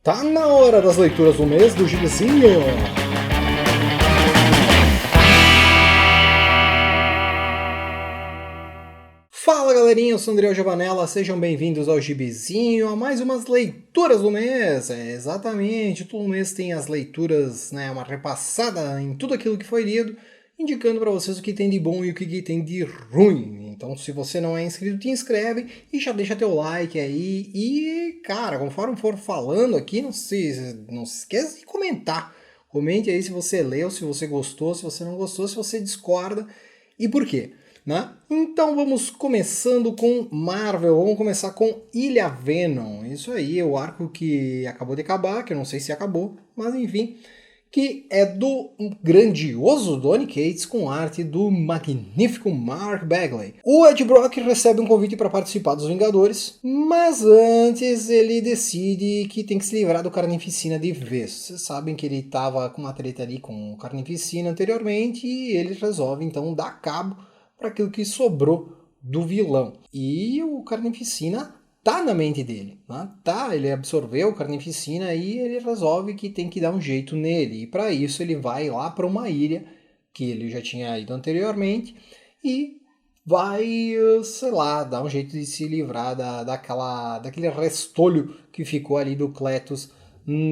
Tá na hora das leituras do mês do Gibizinho! Fala galerinha, eu sou André Giovanella, sejam bem-vindos ao Gibizinho, a mais umas leituras do mês. Exatamente, todo mês tem as leituras, uma repassada em tudo aquilo que foi lido, indicando para vocês o que tem de bom e o que tem de ruim. Então, se você não é inscrito, te inscreve e já deixa teu like aí. E, cara, conforme for falando aqui, não se esqueça de comentar. Comente aí se você leu, se você gostou, se você não gostou, se você discorda e por quê. Então vamos começando com Marvel, vamos começar com Ilha Venom. Isso aí, o arco que acabou de acabar, que eu não sei se acabou, mas enfim, que é do grandioso Donny Cates com arte do magnífico Mark Bagley. O Ed Brock recebe um convite para participar dos Vingadores, mas antes ele decide que tem que se livrar do Carnificina de vez. Vocês sabem que ele estava com uma treta ali com o Carnificina anteriormente e ele resolve então dar cabo para aquilo que sobrou do vilão. E o Carnificina tá na mente dele, ele absorveu o Carnificina e ele resolve que tem que dar um jeito nele. E para isso ele vai lá para uma ilha que ele já tinha ido anteriormente e vai, dar um jeito de se livrar daquele restolho que ficou ali do Cletus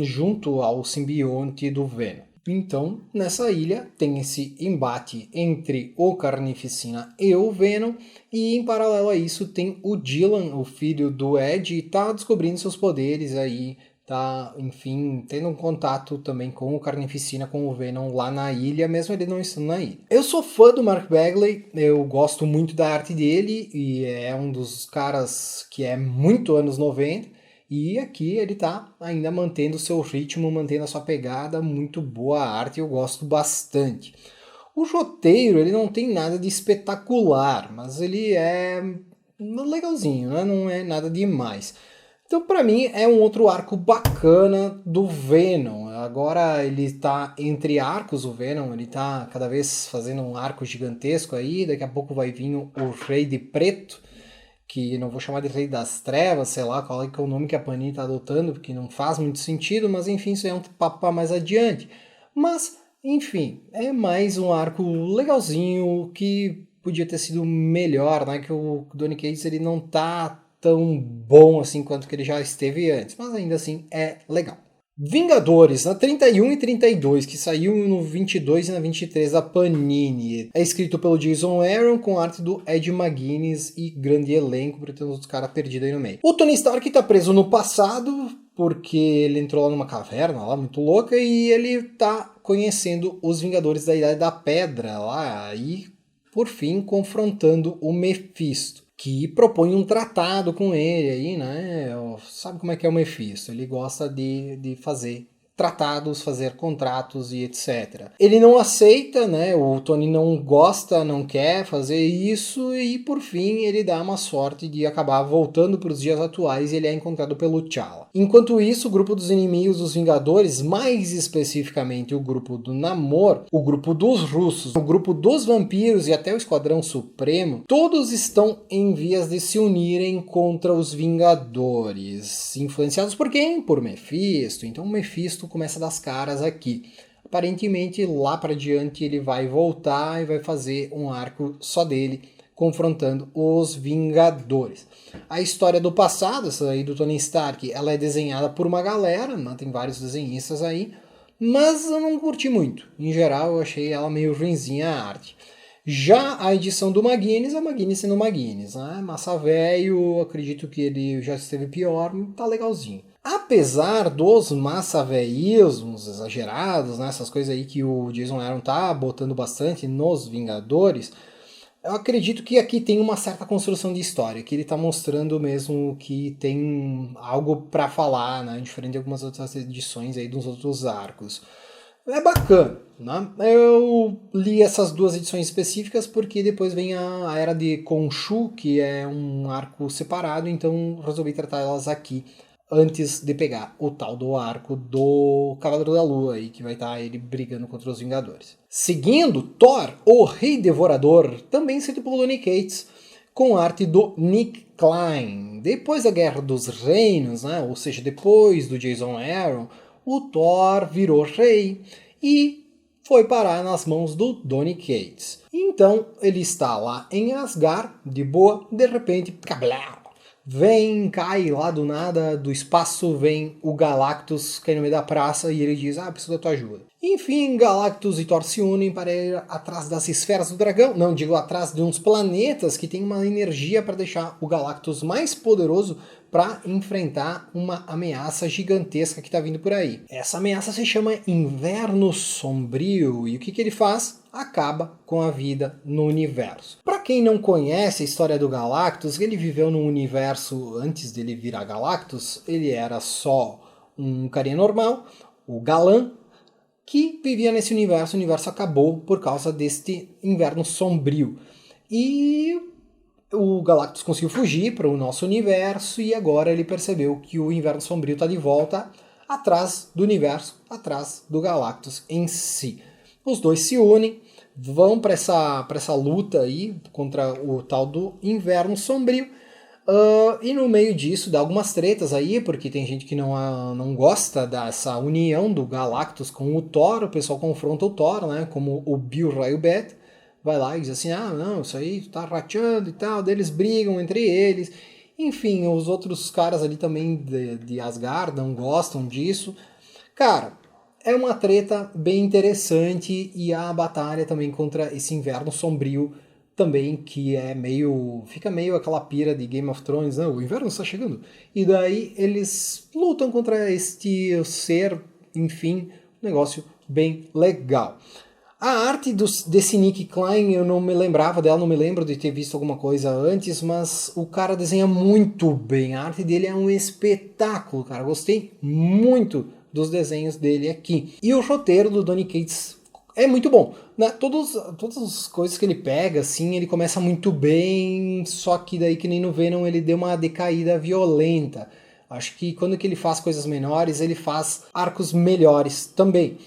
junto ao simbionte do Venom. Então, nessa ilha tem esse embate entre o Carnificina e o Venom, e em paralelo a isso tem o Dylan, o filho do Ed, e tá descobrindo seus poderes aí, tá, enfim, tendo um contato também com o Carnificina, com o Venom lá na ilha, mesmo ele não estando na ilha. Eu sou fã do Mark Bagley, eu gosto muito da arte dele, e é um dos caras que é muito anos 90, e aqui ele tá ainda mantendo o seu ritmo, mantendo a sua pegada, muito boa a arte, eu gosto bastante. O roteiro, ele não tem nada de espetacular, mas ele é legalzinho, não é nada demais. Então pra mim é um outro arco bacana do Venom. Agora ele tá entre arcos, o Venom, ele tá cada vez fazendo um arco gigantesco aí, daqui a pouco vai vir o Rei de Preto, que não vou chamar de Rei das Trevas, sei lá qual é o nome que a Panini está adotando, porque não faz muito sentido, mas enfim, isso é um papo para mais adiante. Mas, enfim, é mais um arco legalzinho, que podia ter sido melhor, que o Donny Cates ele não tá tão bom assim quanto que ele já esteve antes, mas ainda assim é legal. Vingadores, na 31 e 32, que saiu no 22 e na 23 da Panini. É escrito pelo Jason Aaron, com arte do Ed McGuinness e grande elenco, porque tem uns caras perdidos aí no meio. O Tony Stark tá preso no passado, porque ele entrou lá numa caverna, lá muito louca, e ele tá conhecendo os Vingadores da Idade da Pedra, lá, e por fim confrontando o Mephisto, que propõe um tratado com ele aí, Sabe como é que é o Mephisto? Ele gosta de fazer tratados, fazer contratos e etc. Ele não aceita, o Tony não gosta, não quer fazer isso e por fim ele dá uma sorte de acabar voltando para os dias atuais e ele é encontrado pelo T'Challa. Enquanto isso, o grupo dos inimigos dos Vingadores, mais especificamente o grupo do Namor, o grupo dos russos, o grupo dos vampiros e até o Esquadrão Supremo, todos estão em vias de se unirem contra os Vingadores. Influenciados por quem? Por Mephisto. Então o Mephisto começa a dar as caras aqui. Aparentemente lá para diante ele vai voltar e vai fazer um arco só dele, confrontando os Vingadores. A história do passado, essa aí do Tony Stark, ela é desenhada por uma galera, tem vários desenhistas aí, mas eu não curti muito. Em geral eu achei ela meio ruinzinha a arte. Já a edição do McGuinness é o McGuinness sendo McGuinness, massa velho, acredito que ele já esteve pior, tá legalzinho. Apesar dos massa-veísmos exagerados, essas coisas aí que o Jason Aaron tá botando bastante nos Vingadores, eu acredito que aqui tem uma certa construção de história, que ele tá mostrando mesmo que tem algo para falar, diferente de algumas outras edições aí dos outros arcos. É bacana, Eu li essas duas edições específicas porque depois vem a Era de Khonshu, que é um arco separado, então resolvi tratar elas aqui antes de pegar o tal do arco do Cavaleiro da Lua, aí, que vai estar ele brigando contra os Vingadores. Seguindo, Thor, o Rei Devorador, também escrito pelo Donny Cates, com arte do Nick Klein. Depois da Guerra dos Reinos, né, ou seja, depois do Jason Aaron, o Thor virou rei e foi parar nas mãos do Donny Cates. Então ele está lá em Asgard, de boa, de repente, vem, cai lá do nada, do espaço, vem o Galactus, cai no meio da praça e ele diz, preciso da tua ajuda. Enfim, Galactus e Thor se unem para ir atrás das esferas do dragão, não, digo atrás de uns planetas que tem uma energia para deixar o Galactus mais poderoso para enfrentar uma ameaça gigantesca que está vindo por aí. Essa ameaça se chama Inverno Sombrio, e o que ele faz? Acaba com a vida no universo. Para quem não conhece a história do Galactus, ele viveu num universo, antes dele virar Galactus, ele era só um carinha normal, o Galã, que vivia nesse universo. O universo acabou por causa deste inverno sombrio. E o Galactus conseguiu fugir para o nosso universo e agora ele percebeu que o inverno sombrio está de volta atrás do universo, atrás do Galactus em si. Os dois se unem, vão para essa luta aí contra o tal do inverno sombrio. E no meio disso dá algumas tretas aí, porque tem gente que não gosta dessa união do Galactus com o Thor. O pessoal confronta o Thor, né, como o Bill Railbat vai lá e diz assim, não, isso aí tá rateando e tal, daí eles brigam entre eles. Enfim, os outros caras ali também de Asgard não gostam disso. Cara, é uma treta bem interessante, e a batalha também contra esse inverno sombrio também, que é fica meio aquela pira de Game of Thrones, o inverno está chegando. E daí eles lutam contra este ser, enfim, um negócio bem legal. A arte desse Nick Klein, eu não me lembrava dela, não me lembro de ter visto alguma coisa antes, mas o cara desenha muito bem. A arte dele é um espetáculo, cara. Gostei muito dos desenhos dele aqui. E o roteiro do Donny Cates é muito bom. Todas as coisas que ele pega, assim, ele começa muito bem, só que daí, que nem no Venom, ele deu uma decaída violenta. Acho que quando que ele faz coisas menores, ele faz arcos melhores também.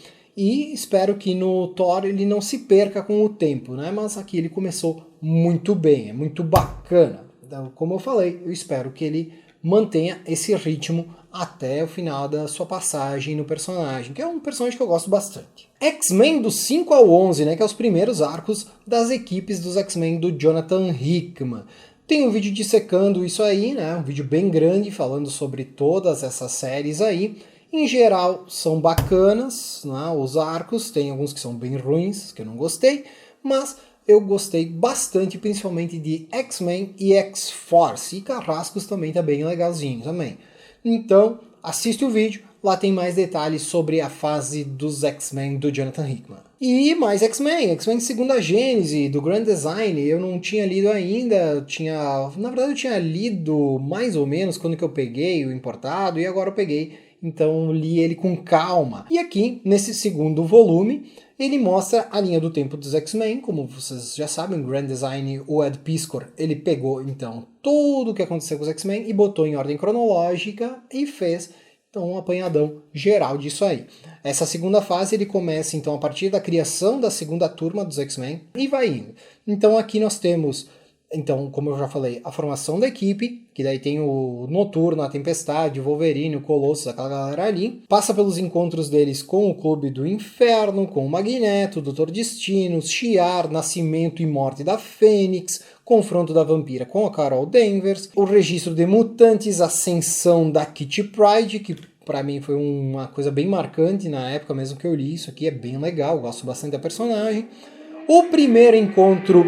E espero que no Thor ele não se perca com o tempo, né? Mas aqui ele começou muito bem, é muito bacana. Então, como eu falei, eu espero que ele mantenha esse ritmo até o final da sua passagem no personagem, que é um personagem que eu gosto bastante. X-Men do 5 ao 11, né? Que é os primeiros arcos das equipes dos X-Men do Jonathan Hickman. Tem um vídeo dissecando isso aí, né? Um vídeo bem grande falando sobre todas essas séries aí. Em geral, são bacanas, né? Os arcos, tem alguns que são bem ruins, que eu não gostei, mas eu gostei bastante, principalmente de X-Men e X-Force, e Carrascos também tá bem legalzinho também. Então, assiste o vídeo, lá tem mais detalhes sobre a fase dos X-Men do Jonathan Hickman. E mais X-Men Segunda Gênese, do Grand Design, eu não tinha lido ainda, na verdade eu tinha lido mais ou menos quando que eu peguei o importado, e agora eu peguei. Então li ele com calma. E aqui, nesse segundo volume, ele mostra a linha do tempo dos X-Men. Como vocês já sabem, o Grand Design, o Ed Piskor, ele pegou então tudo o que aconteceu com os X-Men e botou em ordem cronológica e fez então um apanhadão geral disso aí. Essa segunda fase ele começa então a partir da criação da segunda turma dos X-Men e vai indo. Então aqui nós temos, então, como eu já falei, a formação da equipe, que daí tem o Noturno, a Tempestade, o Wolverine, o Colossus, aquela galera ali. Passa pelos encontros deles com o Clube do Inferno, com o Magneto, o Doutor Destino, Shi'ar, Nascimento e Morte da Fênix, confronto da Vampira com a Carol Danvers, o registro de mutantes, ascensão da Kitty Pryde, que pra mim foi uma coisa bem marcante na época mesmo que eu li. Isso aqui é bem legal, gosto bastante da personagem. O primeiro encontro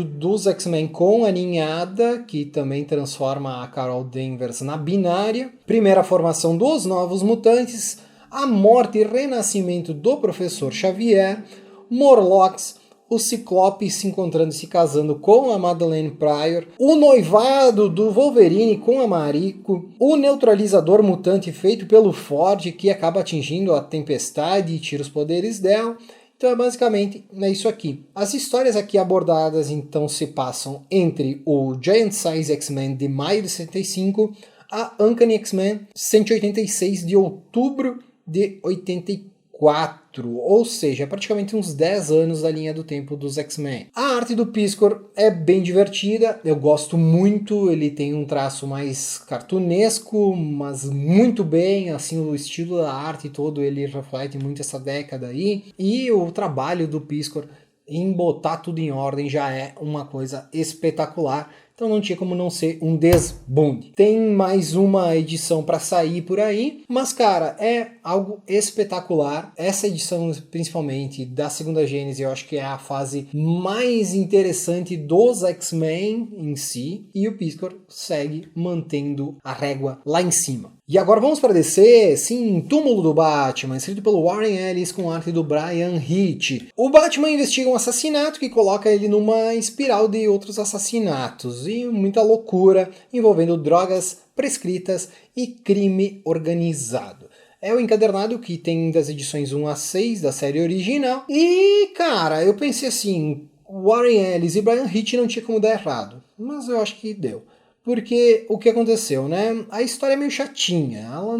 dos X-Men com a ninhada, que também transforma a Carol Danvers na binária. Primeira formação dos Novos Mutantes. A morte e renascimento do Professor Xavier. Morlocks. O Ciclope se encontrando e se casando com a Madeleine Pryor. O noivado do Wolverine com a Mariko. O neutralizador mutante feito pelo Ford, que acaba atingindo a Tempestade e tira os poderes dela. Então, basicamente, é isso aqui. As histórias aqui abordadas, então, se passam entre o Giant Size X-Men de maio de 75, a Uncanny X-Men 186 de outubro de 84. ou seja, praticamente uns 10 anos da linha do tempo dos X-Men. A arte do Piskor é bem divertida, eu gosto muito, ele tem um traço mais cartunesco, mas muito bem, assim, o estilo da arte todo, ele reflete muito essa década aí, e o trabalho do Piskor em botar tudo em ordem já é uma coisa espetacular. Então não tinha como não ser um desbunde. Tem mais uma edição para sair por aí, mas cara, é algo espetacular. Essa edição, principalmente da segunda Gênese, eu acho que é a fase mais interessante dos X-Men em si, e o Piskor segue mantendo a régua lá em cima. E agora vamos para DC, sim, Túmulo do Batman, escrito pelo Warren Ellis com arte do Brian Hitch. O Batman investiga um assassinato que coloca ele numa espiral de outros assassinatos e muita loucura envolvendo drogas prescritas e crime organizado. É o encadernado que tem das edições 1 a 6 da série original. E, cara, eu pensei assim, Warren Ellis e Brian Hitch não tinha como dar errado, mas eu acho que deu. Porque o que aconteceu, né? A história é meio chatinha, ela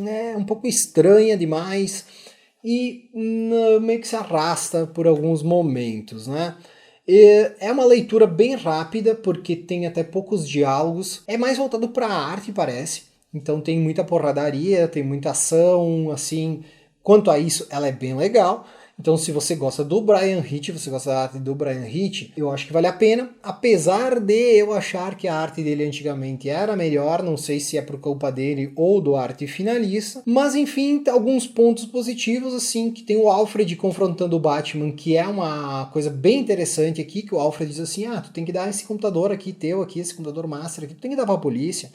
é um pouco estranha demais e meio que se arrasta por alguns momentos, né? É uma leitura bem rápida, porque tem até poucos diálogos, é mais voltado para a arte, parece. Então tem muita porradaria, tem muita ação, assim. Quanto a isso, ela é bem legal. Então, se você gosta do Brian Hitch, você gosta da arte do Brian Hitch, eu acho que vale a pena. Apesar de eu achar que a arte dele antigamente era melhor, não sei se é por culpa dele ou do arte finalista. Mas, enfim, alguns pontos positivos, assim, que tem o Alfred confrontando o Batman, que é uma coisa bem interessante aqui, que o Alfred diz assim, tu tem que dar esse computador aqui teu, aqui, esse computador master aqui, tu tem que dar pra polícia.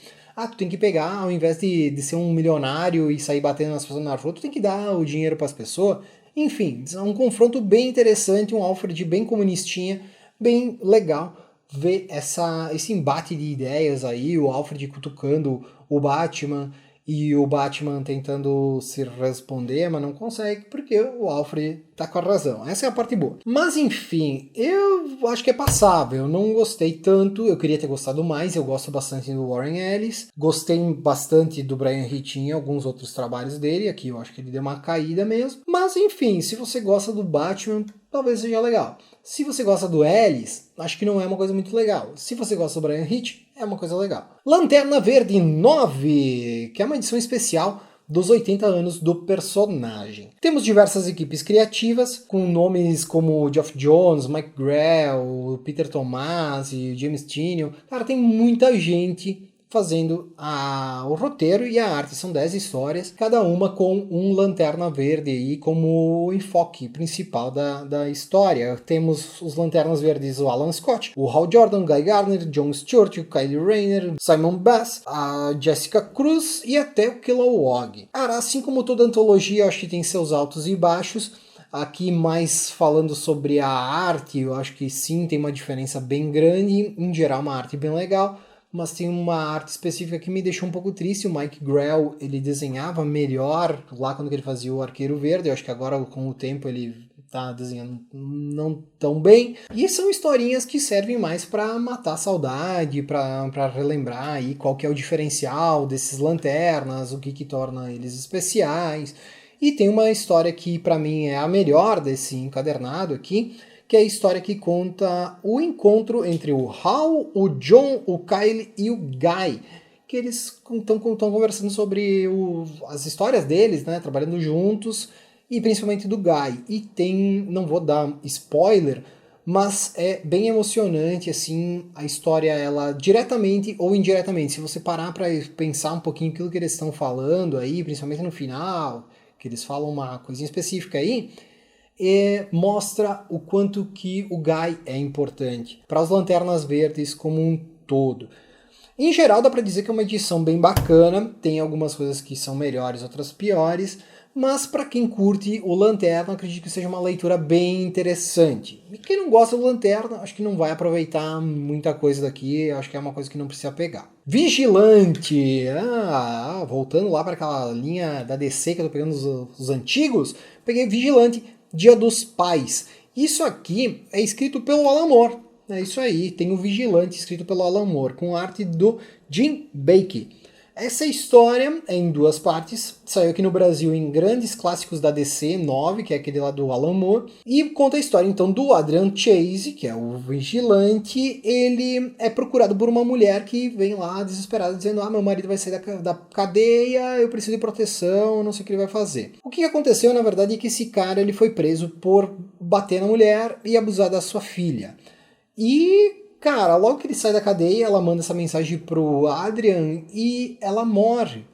Tu tem que pegar, ao invés de ser um milionário e sair batendo nas pessoas na rua, tu tem que dar o dinheiro pras pessoas. Enfim, é um confronto bem interessante, um Alfred bem comunistinha, bem legal ver esse embate de ideias aí, o Alfred cutucando o Batman e o Batman tentando se responder, mas não consegue, porque o Alfred tá com a razão. Essa é a parte boa. Mas enfim, eu acho que é passável, eu não gostei tanto, eu queria ter gostado mais, eu gosto bastante do Warren Ellis, gostei bastante do Brian Hitch em alguns outros trabalhos dele, aqui eu acho que ele deu uma caída mesmo, mas enfim, se você gosta do Batman, talvez seja legal. Se você gosta do Ellis, acho que não é uma coisa muito legal. Se você gosta do Brian Hitch, é uma coisa legal. Lanterna Verde 9, que é uma edição especial dos 80 anos do personagem. Temos diversas equipes criativas, com nomes como Geoff Johns, Mike Grell, Peter Tomasi, James Tynion. Cara, tem muita gente fazendo o roteiro e a arte. São 10 histórias, cada uma com um Lanterna Verde aí como enfoque principal da história. Temos os Lanternas Verdes, o Alan Scott, o Hal Jordan, Guy Gardner, John Stewart, o Kyle Rayner, Simon Bass, a Jessica Cruz e até o Kilowog. Cara, assim como toda antologia, eu acho que tem seus altos e baixos. Aqui mais falando sobre a arte, eu acho que sim, tem uma diferença bem grande. Em geral, uma arte bem legal, mas tem uma arte específica que me deixou um pouco triste. O Mike Grell, ele desenhava melhor lá quando ele fazia o Arqueiro Verde. Eu acho que agora, com o tempo, ele tá desenhando não tão bem. E são historinhas que servem mais para matar a saudade, para relembrar aí qual que é o diferencial desses lanternas, o que torna eles especiais. E tem uma história que para mim é a melhor desse encadernado aqui, que é a história que conta o encontro entre o Hal, o John, o Kyle e o Guy, que eles estão conversando sobre as histórias deles, né, trabalhando juntos, e principalmente do Guy. E tem, não vou dar spoiler, mas é bem emocionante, assim, a história, ela diretamente ou indiretamente, se você parar para pensar um pouquinho aquilo que eles estão falando aí, principalmente no final, que eles falam uma coisinha específica aí, mostra o quanto que o Guy é importante para as Lanternas Verdes como um todo. Em geral, dá para dizer que é uma edição bem bacana, tem algumas coisas que são melhores, outras piores, mas para quem curte o Lanterna, acredito que seja uma leitura bem interessante. E quem não gosta do Lanterna, acho que não vai aproveitar muita coisa daqui, acho que é uma coisa que não precisa pegar. Vigilante! Voltando lá para aquela linha da DC que eu tô pegando os antigos, peguei Vigilante, Dia dos Pais. Isso aqui é escrito pelo Alan Moore. É isso aí, tem o Vigilante escrito pelo Alan Moore, com arte do Jim Bacon. Essa história é em 2 partes, saiu aqui no Brasil em Grandes Clássicos da DC 9, que é aquele lá do Alan Moore, e conta a história então do Adrian Chase, que é o vigilante. Ele é procurado por uma mulher que vem lá desesperada dizendo: meu marido vai sair da cadeia, eu preciso de proteção, não sei o que ele vai fazer. O que aconteceu na verdade é que esse cara ele foi preso por bater na mulher e abusar da sua filha. E cara, logo que ele sai da cadeia, ela manda essa mensagem pro Adrian e ela morre.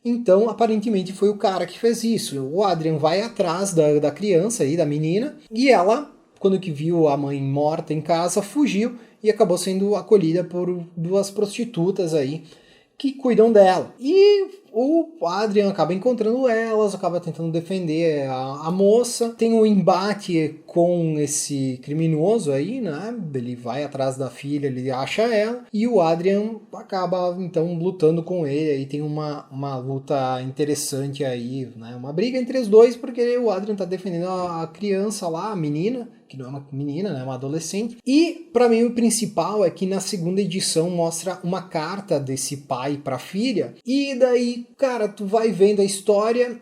Então, aparentemente, foi o cara que fez isso. O Adrian vai atrás da criança aí, da menina, e ela, quando que viu a mãe morta em casa, fugiu e acabou sendo acolhida por 2 prostitutas aí que cuidam dela. E o Adrian acaba encontrando elas, acaba tentando defender a moça. Tem um embate com esse criminoso aí, né? Ele vai atrás da filha, ele acha ela, e o Adrian acaba então lutando com ele. Aí tem uma luta interessante aí, né? Uma briga entre os dois, porque o Adrian tá defendendo a criança lá, a menina, que não é uma menina, né, uma adolescente. E para mim o principal é que na segunda edição mostra uma carta desse pai para a filha, e daí, cara, tu vai vendo a história,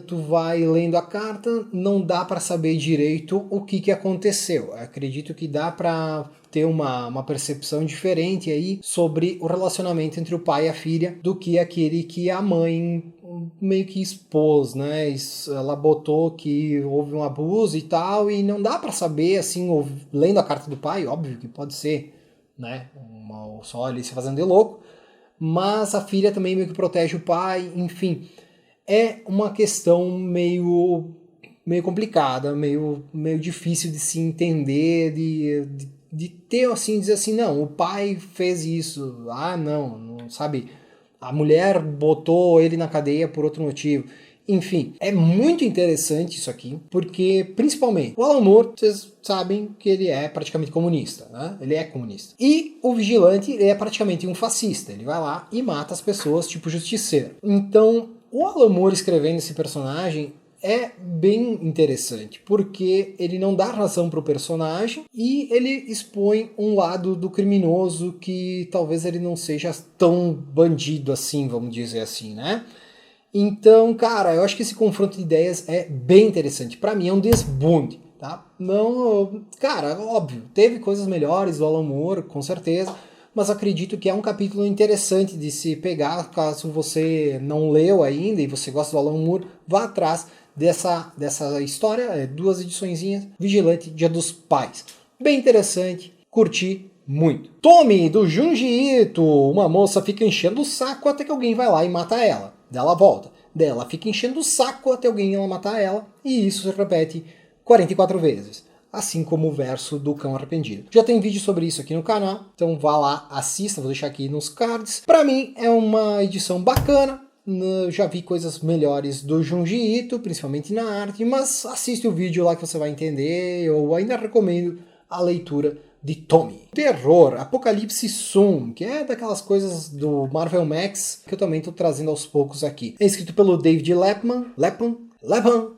tu vai lendo a carta, não dá para saber direito o que aconteceu. Eu acredito que dá para ter uma percepção diferente aí sobre o relacionamento entre o pai e a filha do que aquele que a mãe meio que expôs, né? Ela botou que houve um abuso e tal, e não dá para saber, assim, lendo a carta do pai, óbvio que pode ser, né? Só ali se fazendo de louco, mas a filha também meio que protege o pai, enfim. É uma questão meio complicada, meio difícil de se entender, de ter assim, dizer assim, não, o pai fez isso, não, sabe? A mulher botou ele na cadeia por outro motivo. Enfim, é muito interessante isso aqui, porque, principalmente, o Alan Moore, vocês sabem que ele é praticamente comunista, né? Ele é comunista. E o Vigilante, ele é praticamente um fascista. Ele vai lá e mata as pessoas, tipo justiceiro. Então, o Alan Moore escrevendo esse personagem é bem interessante, porque ele não dá razão para o personagem e ele expõe um lado do criminoso que talvez ele não seja tão bandido assim, vamos dizer assim, né? Então, cara, eu acho que esse confronto de ideias é bem interessante. Para mim é um desbunde, tá? Não, cara, óbvio, teve coisas melhores do Alan Moore, com certeza, mas acredito que é um capítulo interessante de se pegar. Caso você não leu ainda e você gosta do Alan Moore, vá atrás dessa história, 2 ediçõezinhas, Vigilante, Dia dos Pais. Bem interessante, curti muito. Tommy, do Junji Ito, uma moça fica enchendo o saco até que alguém vai lá e mata ela. Daí ela volta. Daí ela fica enchendo o saco até alguém ela matar ela, e isso se repete 44 vezes. Assim como o verso do Cão Arrependido. Já tem vídeo sobre isso aqui no canal, então vá lá, assista, vou deixar aqui nos cards. Pra mim é uma edição bacana. Já vi coisas melhores do Junji Ito, principalmente na arte, mas assiste o vídeo lá que você vai entender. Eu ainda recomendo a leitura de Tommy. Terror, Apocalipse Soon, que é daquelas coisas do Marvel Max que eu também estou trazendo aos poucos aqui. É escrito pelo David Lepman,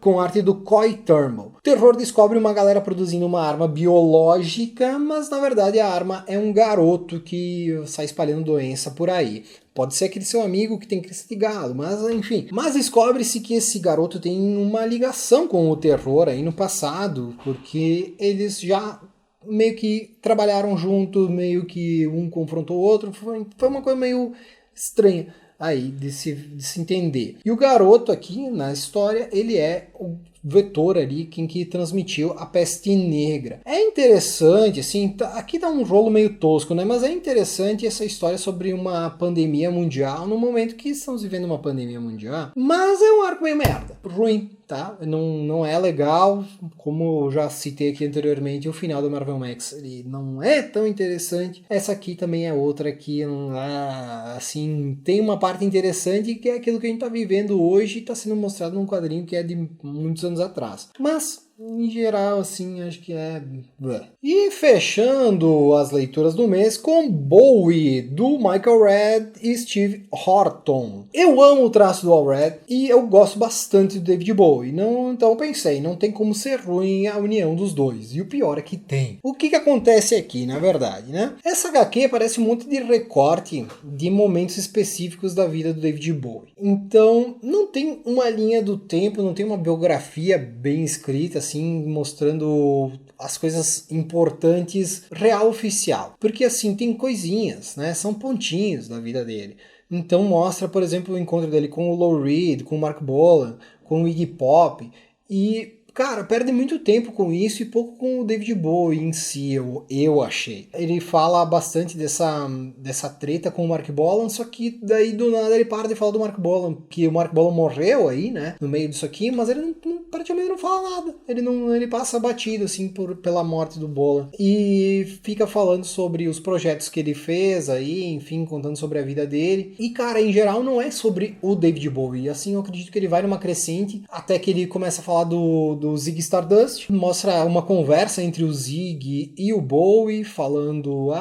com arte do Coy Thermal. O terror descobre uma galera produzindo uma arma biológica, mas na verdade a arma é um garoto que sai espalhando doença por aí. Pode ser aquele seu amigo que tem crise de galo, mas enfim. Mas descobre-se que esse garoto tem uma ligação com o terror aí no passado, porque eles já meio que trabalharam junto, meio que um confrontou o outro. Foi uma coisa meio estranha aí de se entender. E o garoto aqui na história, ele é o vetor ali, quem que transmitiu a peste negra. É interessante, assim, aqui dá um rolo meio tosco, né? Mas é interessante essa história sobre uma pandemia mundial, no momento que estamos vivendo uma pandemia mundial. Mas é um arco meio merda, ruim, tá? Não é legal, como eu já citei aqui anteriormente, o final do Marvel Max, ele não é tão interessante. Essa aqui também é outra que, assim, tem uma parte interessante que é aquilo que a gente tá vivendo hoje e tá sendo mostrado num quadrinho que é de muitos anos atrás. Mas em geral, assim, acho que é... E fechando as leituras do mês com Bowie, do Michael Redd e Steve Horton. Eu amo o traço do Al Redd e eu gosto bastante do David Bowie. Então eu pensei, não tem como ser ruim a união dos dois. E o pior é que tem. O que acontece aqui, na verdade, né? Essa HQ parece um monte de recorte de momentos específicos da vida do David Bowie. Então, não tem uma linha do tempo, não tem uma biografia bem escrita, assim, mostrando as coisas importantes real oficial. Porque, assim, tem coisinhas, né? São pontinhos da vida dele. Então mostra, por exemplo, o encontro dele com o Lou Reed, com o Mark Bolan, com o Iggy Pop. E, cara, perde muito tempo com isso e pouco com o David Bowie em si, eu achei. Ele fala bastante dessa treta com o Mark Bolan, só que daí do nada ele para de falar do Mark Bolan, que o Mark Bolan morreu aí, né, no meio disso aqui, mas ele praticamente não fala nada. Ele passa batido, assim, pela morte do Bolan. E fica falando sobre os projetos que ele fez aí, enfim, contando sobre a vida dele. E, cara, em geral não é sobre o David Bowie. Assim, eu acredito que ele vai numa crescente, até que ele começa a falar do Ziggy Stardust, mostra uma conversa entre o Ziggy e o Bowie, falando,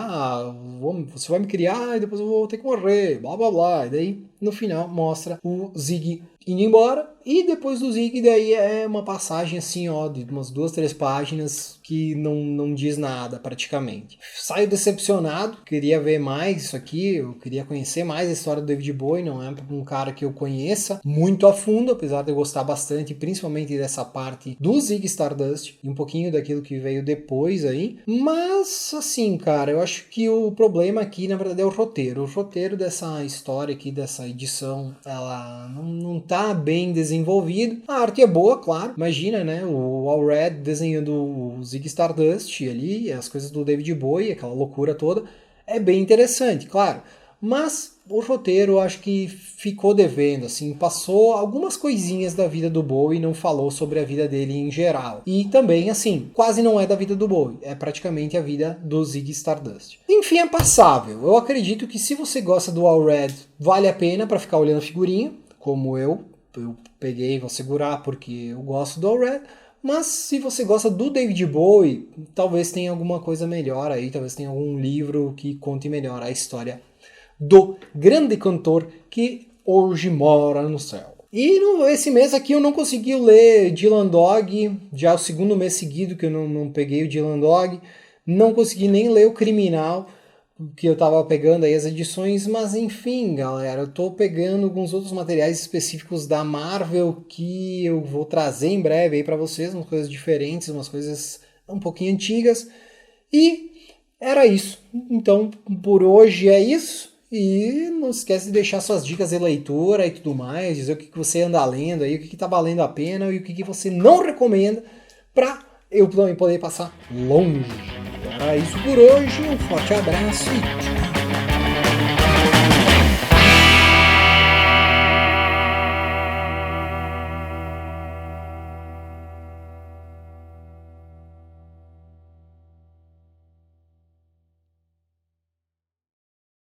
você vai me criar e depois eu vou ter que morrer, blá blá blá, e daí no final mostra o Ziggy indo embora, e depois do Ziggy daí é uma passagem assim, ó, de umas 2, 3 páginas que não diz nada praticamente. Saio decepcionado, queria ver mais isso aqui, eu queria conhecer mais a história do David Bowie, não é um cara que eu conheça muito a fundo, apesar de eu gostar bastante, principalmente dessa parte do Ziggy Stardust, e um pouquinho daquilo que veio depois aí, mas assim, cara, eu acho que o problema aqui, na verdade, é o roteiro dessa história aqui, dessa edição, ela não tá bem desenvolvido. A arte é boa, claro, imagina, né, o Al Redd desenhando o Ziggy Stardust ali, as coisas do David Bowie, aquela loucura toda, é bem interessante, claro, mas o roteiro eu acho que ficou devendo, assim, passou algumas coisinhas da vida do Bowie e não falou sobre a vida dele em geral. E também, assim, quase não é da vida do Bowie, é praticamente a vida do Ziggy Stardust. Enfim, é passável. Eu acredito que se você gosta do Al Redd, vale a pena para ficar olhando a figurinha, como eu peguei e vou segurar porque eu gosto do Al Redd. Mas se você gosta do David Bowie, talvez tenha alguma coisa melhor aí, talvez tenha algum livro que conte melhor a história do grande cantor que hoje mora no céu. E esse mês aqui eu não consegui ler Dylan Dog, já é o segundo mês seguido que eu não peguei o Dylan Dog, não consegui nem ler o Criminal, que eu tava pegando aí as edições, mas enfim, galera, eu tô pegando alguns outros materiais específicos da Marvel que eu vou trazer em breve aí pra vocês, umas coisas diferentes, umas coisas um pouquinho antigas, e era isso. Então, por hoje é isso. E não esquece de deixar suas dicas de leitura e tudo mais, dizer o que você anda lendo aí, o que tá valendo a pena e o que você não recomenda para eu também poder passar longe. Era isso por hoje, um forte abraço e tchau!